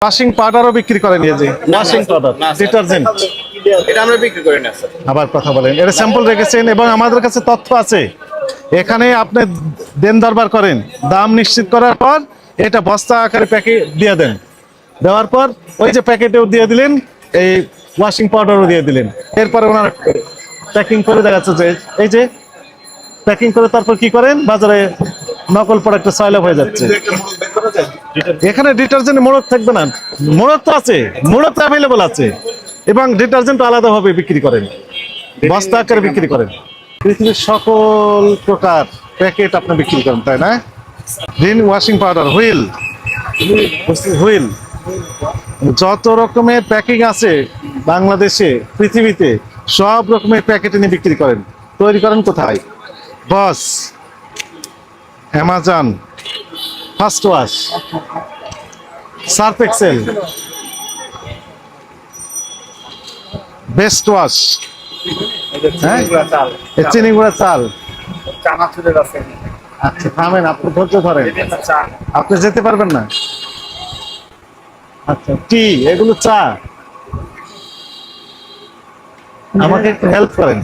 Washing পাউডারও বিক্রি করেন এই যে ওয়াশিং পাউডার ডিটারজেন্ট এটা আমরা বিক্রি করি না স্যার। আবার কথা বলেন এর স্যাম্পল রেখেছেন এবং আমাদের কাছে তথ্য আছে এখানে আপনি দেন দরবার করেন দাম নিশ্চিত করার পর এটা বস্তা আকারে প্যাকেট দিয়ে দেন দেওয়ার পর ওই যে প্যাকেটেও দিয়ে দিলেন এই ওয়াশিং পাউডারও দিয়ে দিলেন এরপরে ওনারা প্যাকিং করে দেখাচ্ছে যে এই যে প্যাকিং করে তারপর কি করেন বাজারে নকল প্রোডাক্ট সয়েল অফ হয়ে যাচ্ছে এখানে ডিটারজেন্ট মোড়ক থাকবে না মোড়ক তো আছে মোড়ক তো অ্যাভেলেবল আছে এবং ডিটারজেন্ট আলাদাভাবে বিক্রি করেন বস্তা আকারে বিক্রি করেন পৃথিবীর সকল প্রকার প্যাকেট আপনি বিক্রি করেন তাই না Rin washing powder wheel wheel যত রকমের প্যাকিং আছে বাংলাদেশে পৃথিবীতে সব রকমের প্যাকেট এনে বিক্রি করেন তৈরি করেন কোথায় boss Amazon first wash surf excel best wash হ্যাঁ চিনি গুঁড়া চাল আচ্ছা থামেন আপনি ধৈর্য ধরেন আপনি যেতে পারবেন না আচ্ছা টি এগুলো চা আমাকে একটু হেল্প করেন